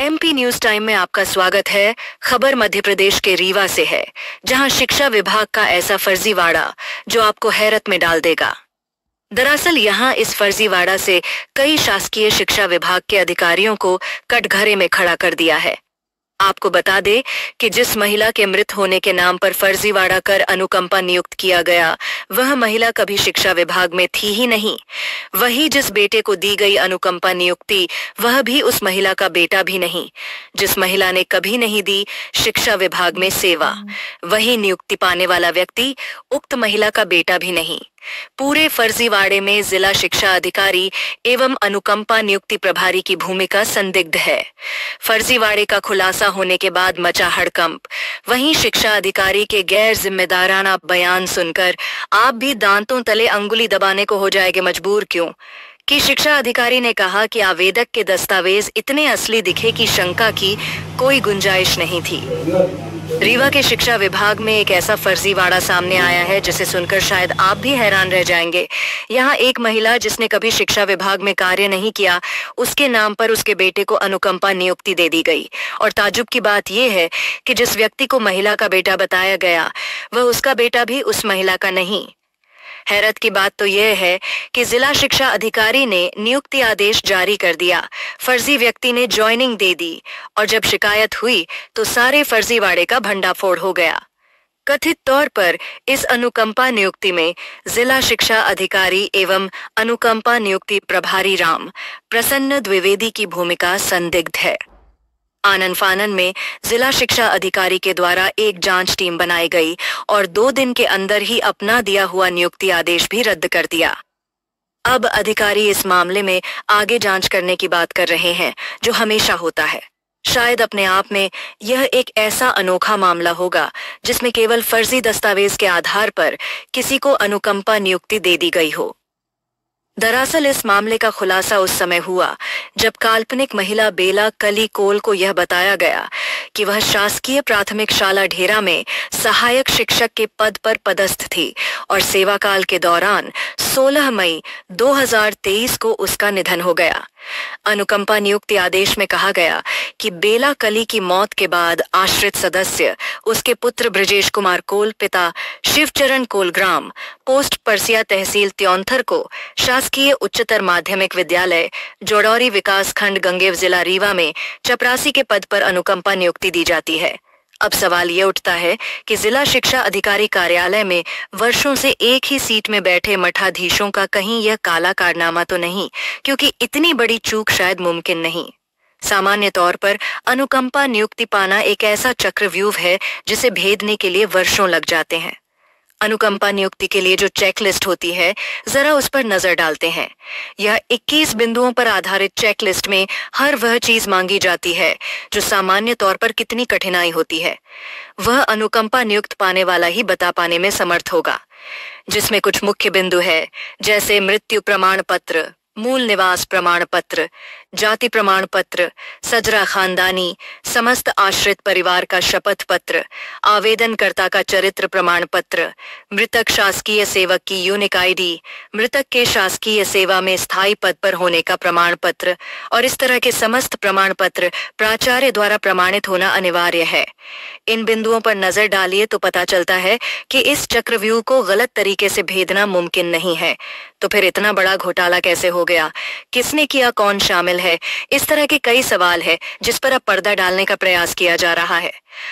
MP news time में आपका स्वागत है। खबर मध्य प्रदेश के रीवा से है, जहां शिक्षा विभाग का ऐसा फर्जीवाड़ा जो आपको हैरत में डाल देगा। दरअसल यहां इस फर्जीवाड़ा से कई शासकीय शिक्षा विभाग के अधिकारियों को कटघरे में खड़ा कर दिया है। आपको बता दे कि जिस महिला के मृत होने के नाम पर फर्जीवाड़ा कर अनुकंपा नियुक्त किया गया, वह महिला कभी शिक्षा विभाग में थी ही नहीं। वही जिस बेटे को दी गई अनुकंपा नियुक्ति, वह भी उस महिला का बेटा भी नहीं। जिस महिला ने कभी नहीं दी शिक्षा विभाग में सेवा, वही नियुक्ति पाने वाला व्यक्ति उक्त महिला का बेटा भी नहीं। पूरे फर्जीवाड़े में जिला शिक्षा अधिकारी एवं अनुकंपा नियुक्ति प्रभारी की भूमिका संदिग्ध है। फर्जीवाड़े का खुलासा होने के बाद मचा हड़कंप। वहीं शिक्षा अधिकारी के गैर जिम्मेदाराना बयान सुनकर आप भी दांतों तले अंगुली दबाने को हो जाएंगे मजबूर। क्यों कि शिक्षा अधिकारी ने कहा कि आवेदक के दस्तावेज इतने असली दिखे कि शंका की कोई गुंजाइश नहीं थी। रीवा के शिक्षा विभाग में एक ऐसा फर्जीवाड़ा सामने आया है जिसे सुनकर शायद आप भी हैरान रह जाएंगे। यहाँ एक महिला जिसने कभी शिक्षा विभाग में कार्य नहीं किया, उसके नाम पर उसके बेटे को अनुकंपा नियुक्ति दे दी गई। और ताज्जुब की बात यह है कि जिस व्यक्ति को महिला का बेटा बताया गया, वह उसका बेटा भी उस महिला का नहीं। हैरत की बात तो यह है कि जिला शिक्षा अधिकारी ने नियुक्ति आदेश जारी कर दिया, फर्जी व्यक्ति ने ज्वाइनिंग दे दी और जब शिकायत हुई तो सारे फर्जीवाड़े का भंडाफोड़ हो गया। कथित तौर पर इस अनुकंपा नियुक्ति में जिला शिक्षा अधिकारी एवं अनुकंपा नियुक्ति प्रभारी राम प्रसन्न द्विवेदी की भूमिका संदिग्ध है। आनन फानन में जिला शिक्षा अधिकारी के द्वारा एक जांच टीम बनाई गई और 2 दिन के अंदर ही अपना दिया हुआ नियुक्ति आदेश भी रद्द कर दिया। अब अधिकारी इस मामले में आगे जांच करने की बात कर रहे हैं, जो हमेशा होता है। शायद अपने आप में यह एक ऐसा अनोखा मामला होगा जिसमें केवल फर्जी दस्तावेज के आधार पर किसी को अनुकंपा नियुक्ति दे दी गई हो। दरअसल इस मामले का खुलासा उस समय हुआ जब काल्पनिक महिला बेला कली कोल को यह बताया गया कि वह शासकीय प्राथमिक शाला ढेरा में सहायक शिक्षक के पद पर पदस्थ थी और सेवा काल के दौरान 16 मई 2023 को उसका निधन हो गया। अनुकंपा नियुक्ति आदेश में कहा गया कि बेला कली की मौत के बाद आश्रित सदस्य उसके पुत्र ब्रजेश कुमार कोल, पिता शिवचरण कोल, ग्राम पोस्ट परसिया, तहसील त्योंथर को शासकीय उच्चतर माध्यमिक विद्यालय जोड़ौरी विकास खंड गंगेव, जिला रीवा में चपरासी के पद पर अनुकंपा नियुक्ति दी जाती है। अब सवाल ये उठता है कि जिला शिक्षा अधिकारी कार्यालय में वर्षों से एक ही सीट में बैठे मठाधीशों का कहीं यह काला कारनामा तो नहीं, क्योंकि इतनी बड़ी चूक शायद मुमकिन नहीं। सामान्य तौर पर अनुकंपा नियुक्ति पाना एक ऐसा चक्रव्यूह है जिसे भेदने के लिए वर्षों लग जाते हैं। अनुकंपा नियुक्ति के लिए जो चेकलिस्ट होती है, जरा उस पर नजर डालते हैं। यह 21 बिंदुओं पर आधारित चेकलिस्ट में हर वह चीज मांगी जाती है जो सामान्य तौर पर कितनी कठिनाई होती है, वह अनुकंपा नियुक्त पाने वाला ही बता पाने में समर्थ होगा। जिसमें कुछ मुख्य बिंदु है, जैसे मृत्यु प्रमाण पत्र, मूल निवास प्रमाण पत्र, जाति प्रमाण पत्र, सजरा खानदानी, समस्त आश्रित परिवार का शपथ पत्र, आवेदनकर्ता का चरित्र प्रमाण पत्र, मृतक शासकीय सेवक की यूनिक आईडी, मृतक के शासकीय सेवा में स्थायी पद पर होने का प्रमाण पत्र और इस तरह के समस्त प्रमाण पत्र प्राचार्य द्वारा प्रमाणित होना अनिवार्य है। इन बिंदुओं पर नजर डालिए तो पता चलता है कि इस चक्रव्यूह को गलत तरीके से भेदना मुमकिन नहीं है। तो फिर इतना बड़ा घोटाला कैसे हो गया, किसने किया, कौन शामिल है? इस तरह के कई सवाल है जिस पर अब पर्दा डालने का प्रयास किया जा रहा है।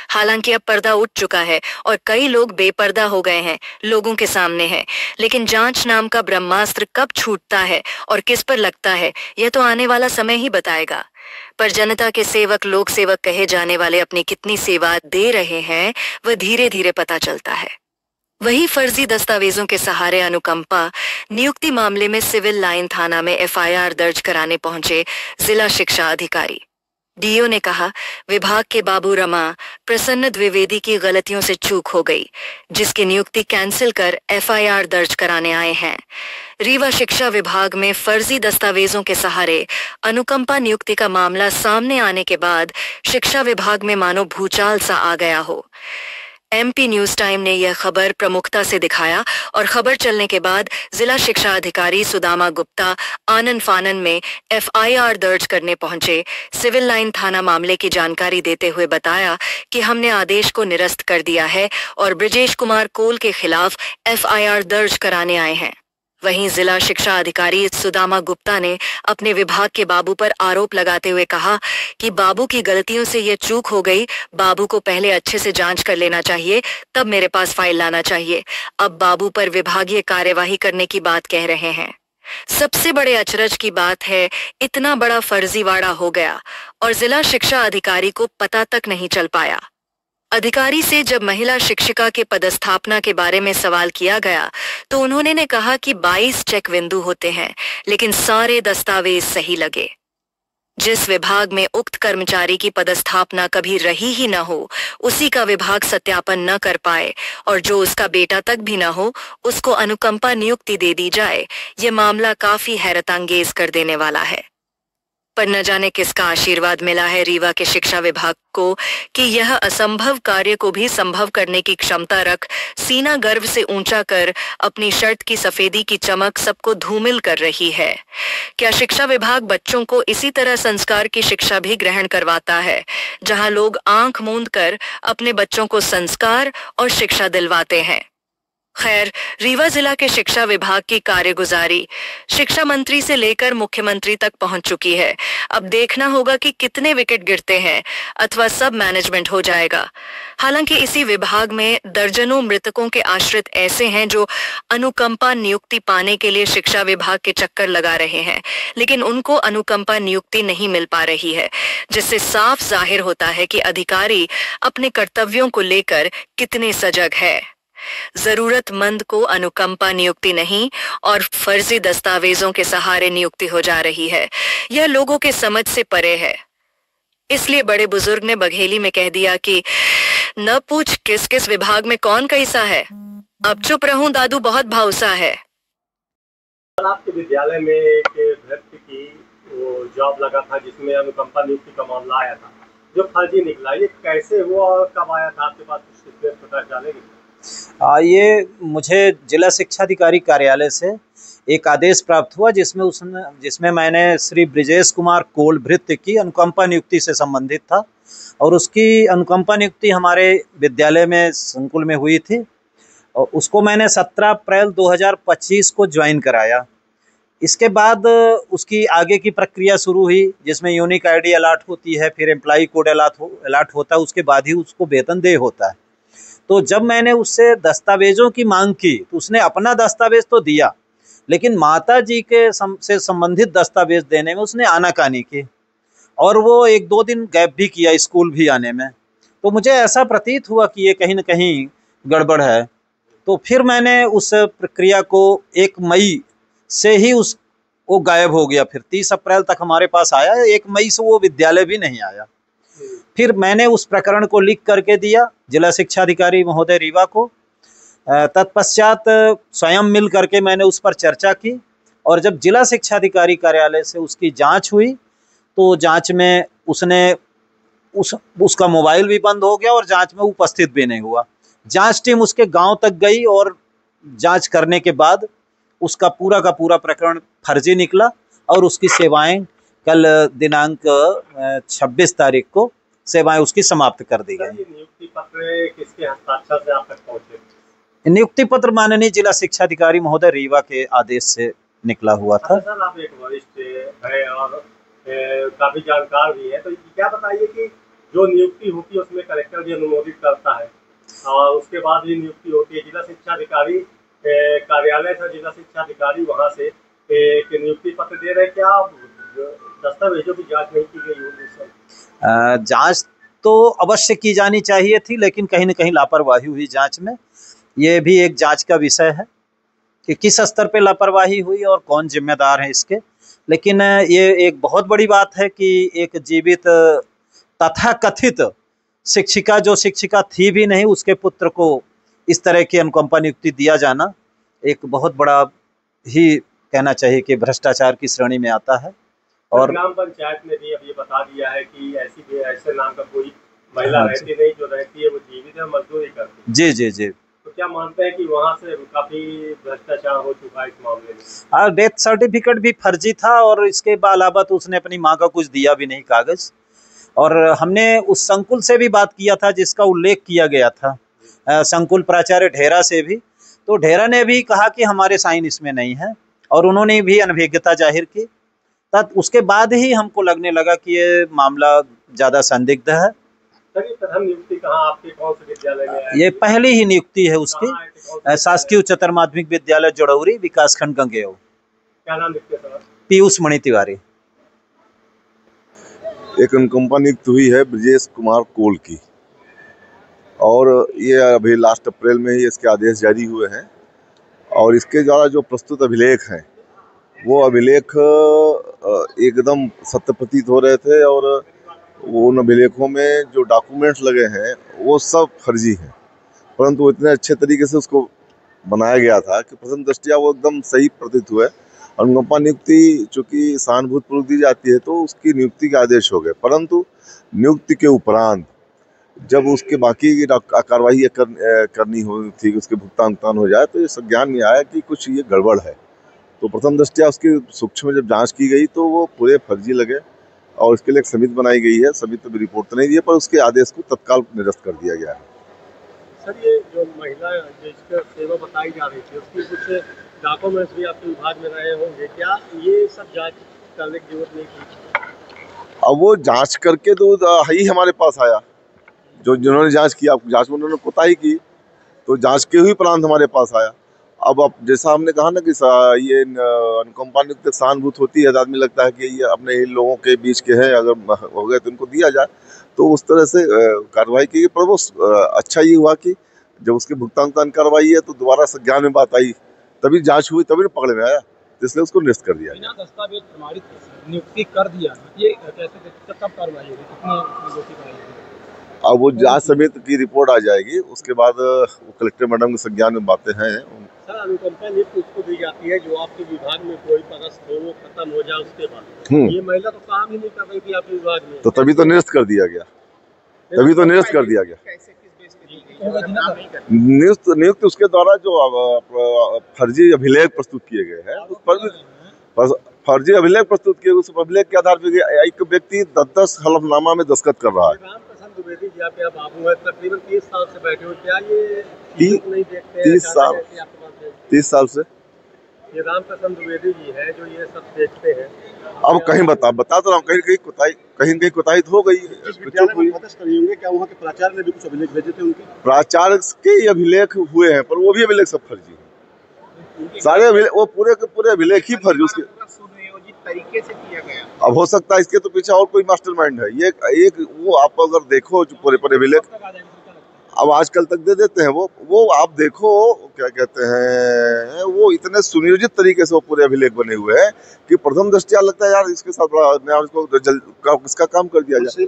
हालांकि अब पर्दा उठ चुका है और कई लोग बेपर्दा हो गए हैं, लोगों के सामने है। लेकिन जांच नाम का ब्रह्मास्त्र कब छूटता है और किस पर लगता है, यह तो आने वाला समय ही बताएगा। पर जनता के सेवक, लोक सेवक कहे जाने वाले अपनी कितनी सेवा दे रहे हैं, वह धीरे धीरे पता चलता है। वही फर्जी दस्तावेजों के सहारे अनुकंपा नियुक्ति मामले में सिविल लाइन थाना में एफआईआर दर्ज कराने पहुंचे जिला शिक्षा अधिकारी। डीओ ने कहा, विभाग के बाबू रमा प्रसन्न द्विवेदी की गलतियों से चूक हो गई, जिसकी नियुक्ति कैंसिल कर एफआईआर दर्ज कराने आए हैं। रीवा शिक्षा विभाग में फर्जी दस्तावेजों के सहारे अनुकंपा नियुक्ति का मामला सामने आने के बाद शिक्षा विभाग में मानो भूचाल सा आ गया हो। MP न्यूज टाइम ने यह खबर प्रमुखता से दिखाया और खबर चलने के बाद जिला शिक्षा अधिकारी सुदामा गुप्ता आनन फानन में FIR दर्ज करने पहुंचे। सिविल लाइन थाना मामले की जानकारी देते हुए बताया कि हमने आदेश को निरस्त कर दिया है और ब्रजेश कुमार कोल के खिलाफ FIR दर्ज कराने आए हैं। वहीं जिला शिक्षा अधिकारी सुदामा गुप्ता ने अपने विभाग के बाबू पर आरोप लगाते हुए कहा कि बाबू की गलतियों से ये चूक हो गई, बाबू को पहले अच्छे से जांच कर लेना चाहिए, तब मेरे पास फाइल लाना चाहिए। अब बाबू पर विभागीय कार्यवाही करने की बात कह रहे हैं। सबसे बड़े अचरज की बात है, इतना बड़ा फर्जीवाड़ा हो गया और जिला शिक्षा अधिकारी को पता तक नहीं चल पाया। अधिकारी से जब महिला शिक्षिका के पदस्थापना के बारे में सवाल किया गया तो उन्होंने कहा कि 22 चेक बिंदु होते हैं, लेकिन सारे दस्तावेज सही लगे। जिस विभाग में उक्त कर्मचारी की पदस्थापना कभी रही ही न हो, उसी का विभाग सत्यापन न कर पाए और जो उसका बेटा तक भी न हो, उसको अनुकंपा नियुक्ति दे दी जाए, ये मामला काफी हैरतांगेज कर देने वाला है। पर न जाने किसका आशीर्वाद मिला है रीवा के शिक्षा विभाग को कि यह असंभव कार्य को भी संभव करने की क्षमता रख सीना गर्व से ऊंचा कर अपनी शर्ट की सफेदी की चमक सबको धूमिल कर रही है। क्या शिक्षा विभाग बच्चों को इसी तरह संस्कार की शिक्षा भी ग्रहण करवाता है, जहां लोग आंख मूंद कर अपने बच्चों को संस्कार और शिक्षा दिलवाते हैं? खैर, रीवा जिला के शिक्षा विभाग की कार्यगुजारी शिक्षा मंत्री से लेकर मुख्यमंत्री तक पहुंच चुकी है। अब देखना होगा कि कितने विकेट गिरते हैं अथवा सब मैनेजमेंट हो जाएगा। हालांकि इसी विभाग में दर्जनों मृतकों के आश्रित ऐसे हैं जो अनुकंपा नियुक्ति पाने के लिए शिक्षा विभाग के चक्कर लगा रहे हैं, लेकिन उनको अनुकंपा नियुक्ति नहीं मिल पा रही है, जिससे साफ जाहिर होता है कि अधिकारी अपने कर्तव्यों को लेकर कितने सजग है। जरूरतमंद को अनुकंपा नियुक्ति नहीं और फर्जी दस्तावेजों के सहारे नियुक्ति हो जा रही है। यह लोगों के समझ से परे है। इसलिए बड़े बुजुर्ग ने बघेली में कह दिया कि न पूछ किस किस विभाग में कौन कैसा है, अब चुप रहूं दादू बहुत भावसा है। आपके विद्यालय में एक व्यक्ति की वो जॉब लगा था जिसमें अनुकंपा नियुक्ति का मामला आया था, जो फर्जी निकला, ये कैसे हुआ और कब आया था? आपके पास कुछ डिटेल्स पता चलेगी? ये मुझे जिला शिक्षा अधिकारी कार्यालय से एक आदेश प्राप्त हुआ जिसमें मैंने श्री ब्रजेश कुमार कोल भृत्य की अनुकंपा नियुक्ति से संबंधित था और उसकी अनुकंपा नियुक्ति हमारे विद्यालय में संकुल में हुई थी और उसको मैंने 17 अप्रैल 2025 को ज्वाइन कराया। इसके बाद उसकी आगे की प्रक्रिया शुरू हुई, जिसमें यूनिक आईडी अलॉट होती है, फिर एम्प्लॉय कोड अलॉट होता है, उसके बाद ही उसको वेतन देय होता है। तो जब मैंने उससे दस्तावेजों की मांग की तो उसने अपना दस्तावेज तो दिया, लेकिन माता जी के से संबंधित दस्तावेज देने में उसने आनाकानी की और वो 1-2 दिन गैप भी किया स्कूल भी आने में। तो मुझे ऐसा प्रतीत हुआ कि ये कहीं न कहीं गड़बड़ है। तो फिर मैंने उस प्रक्रिया को 1 मई से ही वो गायब हो गया। फिर 30 अप्रैल तक हमारे पास आया, 1 मई से वो विद्यालय भी नहीं आया। फिर मैंने उस प्रकरण को लिख करके दिया जिला शिक्षा अधिकारी महोदय रीवा को। तत्पश्चात स्वयं मिल करके मैंने उस पर चर्चा की और जब जिला शिक्षा अधिकारी कार्यालय से उसकी जांच हुई तो जांच में उसका मोबाइल भी बंद हो गया और जांच में उपस्थित भी नहीं हुआ। जांच टीम उसके गांव तक गई और जांच करने के बाद उसका पूरा का पूरा प्रकरण फर्जी निकला और उसकी सेवाएं कल दिनांक 26 तारीख को सेवाएं उसकी समाप्त कर दी गई। नियुक्ति पत्र किसके हस्ताक्षर से आप तक पहुंचे? नियुक्ति पत्र माननीय जिला शिक्षा अधिकारी महोदय रीवा के आदेश से निकला हुआ था। सर, आप एक वरिष्ठ है और काफी जानकार भी है, तो क्या बताइए कि जो नियुक्ति होती है उसमें कलेक्टर भी अनुमोदित करता है और उसके बाद ही नियुक्ति होती है। जिला शिक्षा अधिकारी कार्यालय से जिला शिक्षा अधिकारी वहाँ से एक नियुक्ति पत्र दे रहे, क्या दस्तावेजों की जांच नहीं की गई होगी? सर, जांच तो अवश्य की जानी चाहिए थी, लेकिन कहीं न कहीं लापरवाही हुई जांच में। ये भी एक जांच का विषय है कि किस स्तर पे लापरवाही हुई और कौन जिम्मेदार है इसके। लेकिन ये एक बहुत बड़ी बात है कि एक जीवित तथाकथित शिक्षिका, जो शिक्षिका थी भी नहीं, उसके पुत्र को इस तरह की अनुकंपा नियुक्ति दिया जाना एक बहुत बड़ा ही कहना चाहिए कि भ्रष्टाचार की श्रेणी में आता है। और ग्राम पंचायत ने भी अब ये बता दिया है कि ऐसे नाम का कोई महिला हाँ रहती नहीं, जो रहती है वो जीवित है, मजदूरी करती है। जी जी जी। तो क्या मानते हैं कि वहाँ से काफी भ्रष्टाचार हो चुका है इस मामले में? हाँ, डेथ सर्टिफिकेट भी फर्जी था और इसके अलावा तो उसने अपनी माँ का कुछ दिया भी नहीं कागज। और हमने उस संकुल से भी बात किया था जिसका उल्लेख किया गया था, संकुल प्राचार्य ढेरा से भी, तो ढेरा ने भी कहा कि हमारे साइन इसमें नहीं है और उन्होंने भी अनभिज्ञता जाहिर की। तब उसके बाद ही हमको लगने लगा कि ये मामला ज़्यादा संदिग्ध है। सर, ये प्रथम नियुक्ति कहाँ, आपके कौन से विद्यालय में है? ये पहली ही नियुक्ति है उसकी, कहाँ है? कौन से शासकीय उच्चतर माध्यमिक विद्यालय जड़ौरी, विकासखंड गंगेऊ। क्या नाम लिखते हैं सर? पीयूष मणि तिवारी। एक अनुकंपा नियुक्त हुई है ब्रिजेश कुमार कोल की, और ये अभी लास्ट अप्रैल में ही इसके आदेश जारी हुए हैं। और इसके द्वारा जो प्रस्तुत अभिलेख हैं वो अभिलेख एकदम सत्य प्रतीत हो रहे थे, और उन अभिलेखों में जो डॉक्यूमेंट्स लगे हैं वो सब फर्जी हैं। परंतु इतने अच्छे तरीके से उसको बनाया गया था कि प्रथम दृष्टया वो एकदम सही प्रतीत हुआ है। अनुकंपा नियुक्ति चूँकि सहानुभूतिपूर्वक दी जाती है तो उसकी नियुक्ति के आदेश हो गए, परंतु नियुक्ति के उपरांत जब उसके बाकी की कार्रवाई करनी हुई थी, उसके भुगतान हो जाए, तो ये संज्ञान में आया कि कुछ ये गड़बड़ है। तो प्रथम दृष्टया उसकी सूक्ष्म जब जांच की गई तो वो पूरे फर्जी लगे, और इसके लिए एक समिति बनाई गई है। समिति में रिपोर्ट तो नहीं दी है, पर उसके आदेश को तत्काल निरस्त कर दिया गया है। सर, ये जो महिला जिसका सेवा बताई जा रही थी उसकी कुछ डॉक्यूमेंट्स भी आपके विभाग में रहे होंगे, क्या ये सब जांच करने की जरूरत नहीं थी? अब वो जांच करके तो ही हमारे पास आया, जिन्होंने जांच किया, जांच में उन्होंने कोताही की, तो जांच के ही उपरांत हमारे पास आया। अब जैसा हमने कहा ना कि ये अनुकंपा नियुक्त सहानुभूत होती है, आदमी लगता है कि ये अपने इन लोगों के बीच के हैं, अगर हो गए तो इनको दिया जाए, तो उस तरह से कार्रवाई की। पर वो अच्छा ये हुआ कि जब उसके भुगतान कार्रवाई है तो दोबारा संज्ञान में बात आई, तभी जांच हुई, तभी पकड़ में आया, इसलिए उसको निरस्त कर दिया। बिना दस्तावेज प्रमाणित नियुक्ति कर दिया, ये कैसे, कब कार्रवाई होगी, कितने दोषी कराई होगी? अब वो जांच समिति की रिपोर्ट आ जाएगी, उसके बाद वो कलेक्टर मैडम के संज्ञान में बातें हैं। सर, अनुकंपा नियुक्ति उसको दी जाती है जो आपके विभाग में कोई पदस्थ हो, वो खत्म हो जाए उसके बाद। ये महिला तो काम ही नहीं कर रही थी आपके विभाग में, तो तभी तो निरस्त कर दिया गया, नियुक्त उसके द्वारा जो फर्जी अभिलेख प्रस्तुत किए गए हैं, उस पर फर्जी अभिलेख प्रस्तुत किए, उस अभिलेख के आधार पर एक व्यक्ति 10 हलफनामा में दस्तखत कर रहा है। द्विवेदी जी, आप यहाँ बाबू है, तकरीबन 30 साल से बैठे हो, क्या ये नहीं देखते? 30 साल से ये रामप्रसाद द्विवेदी जी है जो ये सब देखते हैं। अब कहीं बता तो रहा हूँ, कहीं कोताही हो गई, क्या वहाँ के प्राचार्य ने भी कुछ अभिलेख भेजे थे? उनके प्राचार्य के अभिलेख हुए हैं, पर वो भी अभिलेख सब फर्जी है, सारे अभिलेख, वो पूरे के पूरे अभिलेख ही फर्जी उसके तरीके से किया गया। अब हो सकता है इसके तो पीछे और कोई मास्टरमाइंड है। ये एक वो आप अगर देखो जो पूरे अभिलेख अब आजकल तक दे देते हैं, वो आप देखो क्या कहते हैं, वो इतने सुनियोजित तरीके से वो पूरे अभिलेख बने हुए हैं कि प्रथम दृष्टया लगता है यार इसके साथ बड़ा इसको इसका काम कर दिया जाए।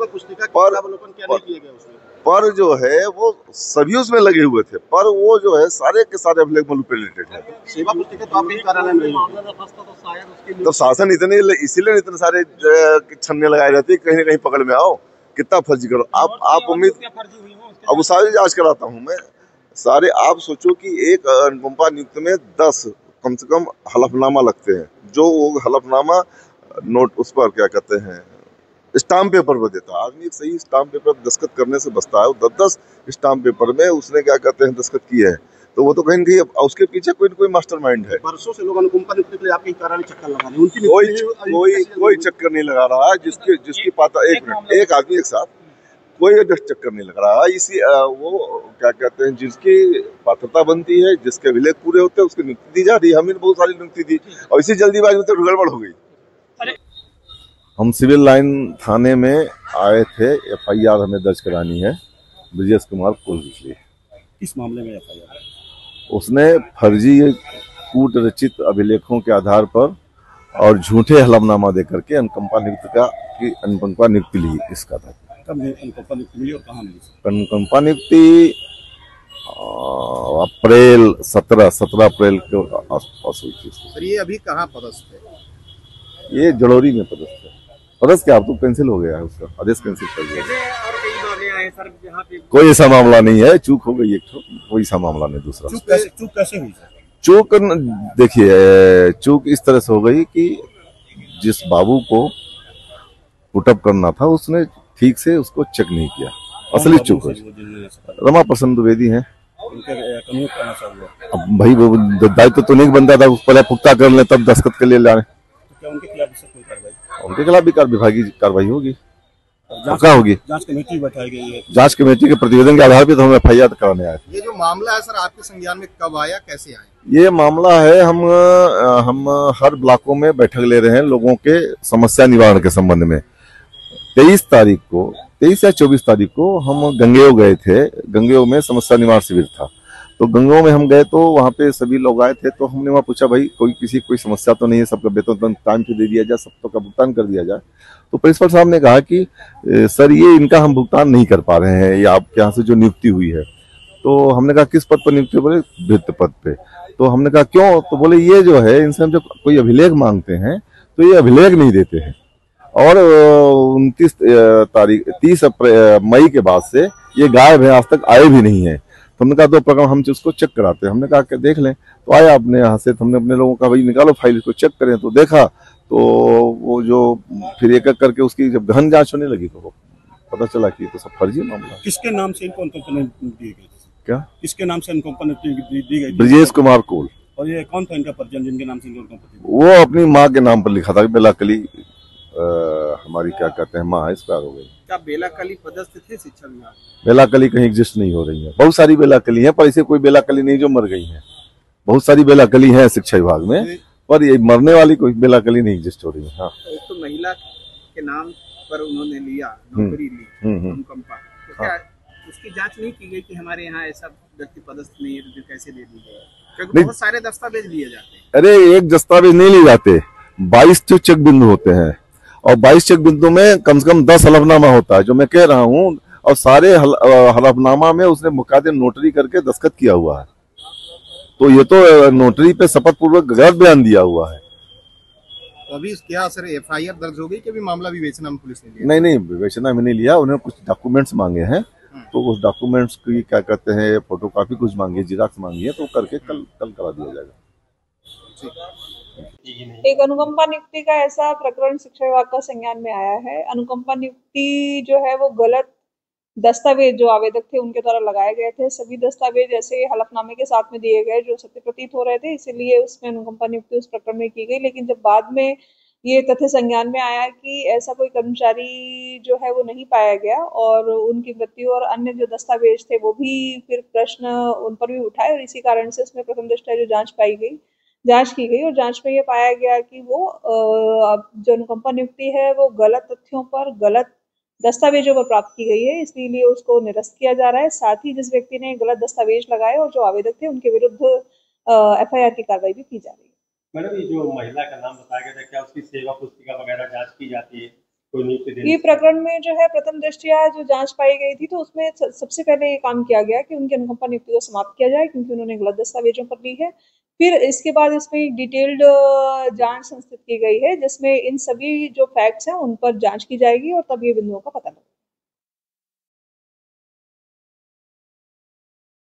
पर जो है वो सभी उसमें लगे हुए थे, पर वो जो है सारे के सारे अभिलेख मैनिपुलेटेड है। सेवा पुस्तिका तो आपके कार्यालय में नहीं, तो शासन इसीलिए इतने सारे छन्ने लगाए रहते कहीं न कहीं पकड़ में आओ, कितना फर्जी करो आप उम्मीद। अब वो सारी जांच कराता हूँ मैं सारे। आप सोचो कि एक अनुकंपा नियुक्त में 10 कम से कम हलफनामा लगते हैं, जो वो हलफनामा नोट उस पर क्या कहते हैं स्टाम्प पेपर पर देता है। आदमी एक सही स्टाम्प पेपर दस्तखत करने से बचता है, 10 स्टाम्प पेपर में उसने क्या कहते हैं दस्तखत किए हैं, तो वो तो कहीं न कहीं उसके पीछे कोई न कोई मास्टरमाइंड है। वर्षों से लोग अनुकंपा नियुक्ति के लिए आपके कार्यालय चक्कर लगा रहे हैं, कोई चक्कर नहीं लगा रहा है, जिसकी पाता एक आदमी एक साथ कोई चक्कर नहीं लग रहा है। इसी वो क्या कहते हैं जिसकी पात्रता बनती है, जिसके अभिलेख पूरे होते हैं उसकी नियुक्ति दी जा रही है। हमने बहुत सारी नियुक्ति दी और इसी जल्दीबाजी में तो गड़बड़ हो गई। हम सिविल लाइन थाने में आए थे, FIR हमें दर्ज करानी है ब्रिजेश कुमार कोल के लिए। इस मामले में FIR उसने फर्जी कूट रचित अभिलेखों के आधार पर और झूठे हलफनामा देकर के अनुकंपा नियुक्ति ली। इसका था अनुकंपा नियुक्ति मिली और कहाँ मिली? अनुकंपा नियुक्ति अप्रैल 17 अप्रैल के आसपास हुई थी। सर, ये अभी कहाँ पदस्थ है? ये जड़ौरी में पदस्थ है। पदस्थ क्या, अब तो कैंसिल हो गया है, उसका आदेश कैंसिल कर दिया। और कई मामले आए सर यहाँ पे कोई ऐसा मामला नहीं है, चूक हो गई एक तो, कोई ऐसा मामला नहीं। दूसरा चूक कैसे हुई सर? चूक देखिए, चूक इस तरह से हो गई कि जिस बाबू को पुटअप करना था उसने ठीक से उसको चेक नहीं किया, असली चूक है। रमा प्रसन्न द्विवेदी है। अब भाई वो दायित्व तो नहीं बनता था, पहले पुख्ता कर ले तब दस्तखत के लिए लाने। उनके खिलाफ कोई कार्रवाई? उनके खिलाफ भी विभागीय कार्रवाई होगी, पक्का होगी। जांच कमेटी बैठाई गई है, जांच कमेटी के प्रतिवेदन के आधार पर तो हम FIR कराने आए। ये जो मामला है सर आपके संज्ञान में कब आया, कैसे आया? ये मामला है, हम हर ब्लॉकों में बैठक ले रहे हैं लोगों के समस्या निवारण के संबंध में। 23 या 24 तारीख को हम गंगेओ गए थे। गंगेओ में समस्या निवारण शिविर था, तो गंगेओ में हम गए तो वहाँ पे सभी लोग आए थे। तो हमने वहाँ पूछा भाई कोई समस्या तो नहीं है, सबका वेतन टाइम पे दे दिया जाए, सबको का भुगतान कर दिया जाए। तो प्रिंसिपल साहब ने कहा कि सर ये इनका हम भुगतान नहीं कर पा रहे हैं, ये आपके यहाँ से जो नियुक्ति हुई है। तो हमने कहा किस पद पर नियुक्ति? बोले भृत्य पद पे। तो हमने कहा क्यों? तो बोले ये जो है इनसे हम जब कोई अभिलेख मांगते हैं तो ये अभिलेख नहीं देते हैं, और 30 मई के बाद से ये गायब है, आज तक आए भी नहीं है। तो हमने कहा 2 प्रकरण हम उसको चेक कराते हैं। हमने कहा कि देख लें, तो आया अपने यहाँ से। तो हमने अपने लोगों का भाई निकालो फाइल, इसको चेक करें। तो देखा तो वो जो फिर एक करके उसकी जब गहन जांच होने लगी तो पता चला कि तो सब फर्जी मामला। किसके नाम से इनको कंपनी दी गई? क्या किसके नाम से इनको कंपनी दी गई? ब्रजेश कुमार कोल। और ये कौन था इनका परिजन जिनके नाम से इनको कंपनी? वो अपनी माँ के नाम पर लिखा था, बेलाकली हमारी क्या कहते हैं माँ एक्सपायर हो गई। क्या बेलाकली पदस्थ थे शिक्षा विभाग? बेलाकली कहीं एग्जिस्ट नहीं हो रही है, बहुत सारी बेलाकली है, पर ऐसे कोई बेलाकली नहीं जो मर गई है। बहुत सारी बेलाकली है शिक्षा विभाग में, पर ये मरने वाली कोई बेलाकली नहीं एग्जिस्ट हो रही है। हाँ, तो महिला के नाम पर उन्होंने लिया, नौकरी ली अनुकंपा, तो क्या उसकी जांच नहीं की गई कि हमारे यहाँ ऐसा व्यक्ति पदस्थ नहीं है तो कैसे दे दी गई? क्योंकि बहुत सारे दस्तावेज लिए जाते हैं। अरे एक दस्तावेज नहीं लिए जाते, 22 जो चेक बिंदु होते हैं, और 22 चेक बिंदु में कम से कम 10 हलफनामा होता है, जो मैं कह रहा हूँ। और सारे हलफनामा में उसने मुकादे नोटरी करके दस्तखत किया हुआ है। तो ये तो नोटरी पे शपथ पूर्वक गलत बयान दिया हुआ है। तो अभी क्या सर FIR दर्ज हो गई कि अभी मामला विवेचना में पुलिस ने लिया? नहीं, विवेचना में नहीं लिया। उन्होंने कुछ डॉक्यूमेंट्स मांगे हैं, तो उस डॉक्यूमेंट्स की क्या कहते हैं फोटोकॉपी कुछ मांगी है, जिराक्स मांगी है, तो करके कल करा दिया जाएगा। एक अनुकंपा नियुक्ति का ऐसा प्रकरण शिक्षा विभाग का संज्ञान में आया है। अनुकंपा नियुक्ति जो है वो गलत दस्तावेज जो आवेदक थे उनके द्वारा लगाए गए थे। सभी दस्तावेज ऐसे हलफनामे के साथ में दिए गए जो सत्य प्रतीत हो रहे थे, इसीलिए उसमें अनुकंपा नियुक्ति उस प्रकरण में की गई। लेकिन जब बाद में ये तथ्य संज्ञान में आया कि ऐसा कोई कर्मचारी जो है वो नहीं पाया गया और उनकी मृत्यु और अन्य जो दस्तावेज थे वो भी फिर प्रश्न उन पर भी उठाए, और इसी कारण से उसमें प्रथम दृष्टया जो जांच की गई और जांच में ये पाया गया कि वो जो अनुकंपा नियुक्ति है वो गलत तथ्यों पर, गलत दस्तावेजों पर प्राप्त की गई है, इसलिए उसको निरस्त किया जा रहा है। साथ ही जिस व्यक्ति ने गलत दस्तावेज लगाए और जो आवेदक थे उनके विरुद्ध FIR की कार्रवाई भी की जा रही है। मैडम, ये जो महिला का नाम बताया गया था, क्या उसकी सेवा पुस्तिका वगैरह जांच की जाती है? कोई नियुक्ति ये प्रकरण में जो है प्रथम दृष्टया जो जांच पाई गई थी, तो उसमें सबसे पहले ये काम किया गया कि उनकी अनुकंपा नियुक्ति को समाप्त किया जाए, क्योंकि उन्होंने गलत दस्तावेजों पर ली है। फिर इसके बाद इसमें एक डिटेल्ड जांच संस्थित की गई है, जिसमें इन सभी जो फैक्ट्स हैं उन पर जांच की जाएगी और तब ये बिंदुओं का पता लगेगा।